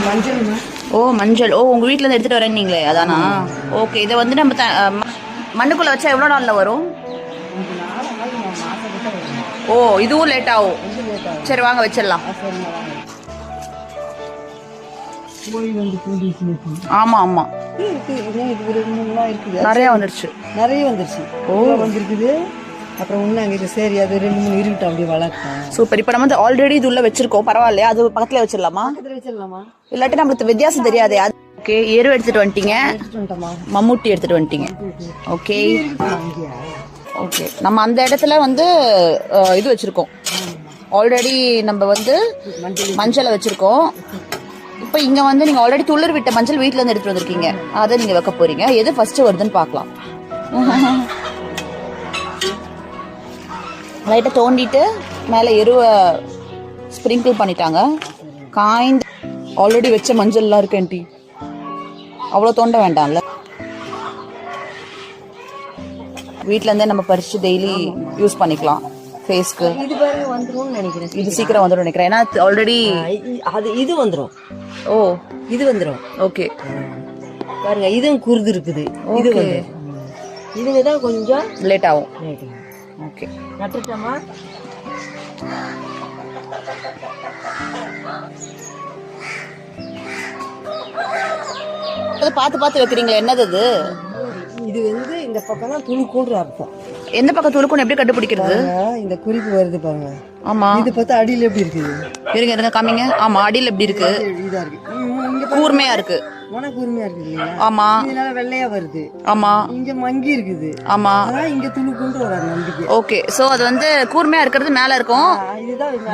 மஞ்சள். ஓ மஞ்சள். ஓ உங்கள் வீட்டிலேருந்து எடுத்துகிட்டு வரேன்னீங்களே அதானா? ஓகே. இதை வந்து நம்ம மண்ணுக்குள்ளே வச்சா எவ்வளோ நாளில் வரும்? ஓ இதுவும் லேட் ஆகும். சரி வாங்க வச்சிடலாம். ஆமாம் ஆமாம் நிறையா வந்துருச்சு. ஓ வந்துருக்குது. அப்புறம் ஒன்று அங்கே சரி அது 2-3 இருக்கட்டும் அப்படி வளர்த்தேன். சூப்பர். இப்போ நம்ம வந்து ஆல்ரெடி இது உள்ள வச்சிருக்கோம், பரவாயில்லையா? அது பக்கத்தில் வச்சிடலாமா? இல்லாட்டி நம்மளுக்கு வித்தியாசம் தெரியாதே. அது ஓகே. எரு எடுத்துட்டு வந்துட்டீங்க, மம்முட்டி எடுத்துட்டு வந்துட்டீங்க. Okay okay. நம்ம அந்த இடத்துல வந்து இது வச்சிருக்கோம் ஆல்ரெடி. நம்ம வந்து மஞ்சளை வச்சிருக்கோம். இப்போ இங்கே வந்து நீங்கள் ஆல்ரெடி துளிர் விட்ட மஞ்சள் வீட்டிலேருந்து எடுத்துட்டு வந்திருக்கீங்க, அதை நீங்கள் வைக்க போறீங்க. எது ஃபர்ஸ்ட் வருதுன்னு பார்க்கலாம். லைட்டாக தோண்டிட்டு மேலே எருவை ஸ்ப்ரிங்கிள் பண்ணிட்டாங்க. காய்ந்த ஆல்ரெடி வச்ச மஞ்சள்லாம் இருக்கு ஆண்டி, அவ்வளோ தோண்ட வேண்டாம்ல. வீட்டிலேருந்தே நம்ம பறித்து டெய்லி யூஸ் பண்ணிக்கலாம் ஃபேஸ்க்கு. இது பாருங்க வந்துரும்னு நினைக்கிறேன். இது சீக்கிரம் வந்துடும் நினைக்கிறேன், ஏன்னா ஆல்ரெடி அது இது வந்துடும். ஓ இது வந்துடும். ஓகே பாருங்க இதுவும் குருது இருக்குது. இது வந்து இதுங்க தான் கொஞ்சம் லேட் ஆகும். ஓகே நட்டுட்டோமா? பார்த்து பார்த்து வைக்கிறீங்களா? என்னது அது? இது வந்து இந்த பக்கம் தான் துணுக்குன்ற அர்த்தம். எந்த பக்கம் துணுக்குன்னு எப்படி கண்டுபிடிக்கிறது? இந்த குறிப்பு வருது பாருங்க. ஆமா இது பார்த்தா அடியில் எப்படி இருக்குது? இருங்க இருங்க காமிங்க. ஆமா அடியில் எப்படி இருக்கு? இதா இருக்கு, கூர்மையா இருக்கு. கூர்மையா இருக்கு இல்லையா? ஆமா. இதனால வெள்ளையா வருது. ஆமா. இங்க மங்கி இருக்குது. ஆமா. இங்க துணுக்குன்ற ஒரு நம்பிக்கை. ஓகே. சோ அது வந்து கூர்மையா இருக்கிறது மேல இருக்கும்,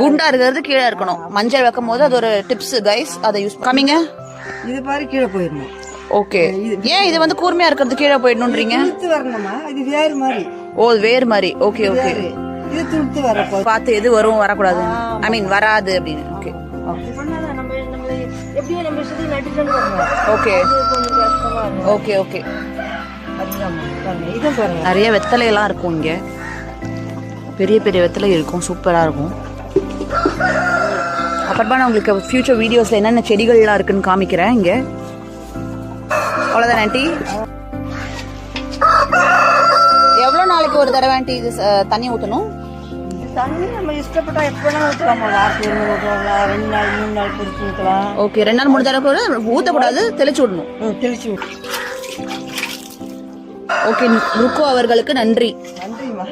குண்டா இருக்கிறது கீழே இருக்கணும். மஞ்சள் வைக்கும் போது அது ஒரு டிப்ஸ் கைஸ், அதை யூஸ் காமிங்க. இது பாரு கீழே போயிடணும். ஓகே. ஏன் இது வந்து கூர்மையா இருக்கிறது கீழே போயிடணும்ன்றீங்க? துளுத்து வரணுமா? இது வேறு மாதிரி. ஓ வேறு மாதிரி. Okay okay. இது துளுத்து வரப்போ பார்த்து எது வரும் வரக்கூடாது, ஐ மீன் வராது அப்படின்னு. Okay okay okay okay. நிறைய வெத்தலையெல்லாம் இருக்கும் இங்கே, பெரிய பெரிய வெத்தலை இருக்கும், சூப்பராக இருக்கும். அப்புறமா நான் உங்களுக்கு ஃபியூச்சர் வீடியோஸில் என்னென்ன செடிகள்லாம் இருக்குன்னு காமிக்கிறேன். இங்கே அவ்வளோதான் ஆண்டி. எவ்வளோ நாளைக்கு ஒரு தடவை ஆண்டி இது தண்ணி ஊற்றணும்? தண்ணி நம்ம இஷ்டப்பட்டா எப்போ வேணாலும் ஊற்றலாம். வாரத்துக்கு 2 நாள் 3 நாள் பிடிச்சி ஊற்றலாம். ஓகே. 2 நாள் 3 தடவை கூட ஊற்றக்கூடாது, தெளிச்சு விடணும். தெளிச்சு விட்டு. ஓகே ருக்கு அவர்களுக்கு நன்றி. நன்றிம்மா.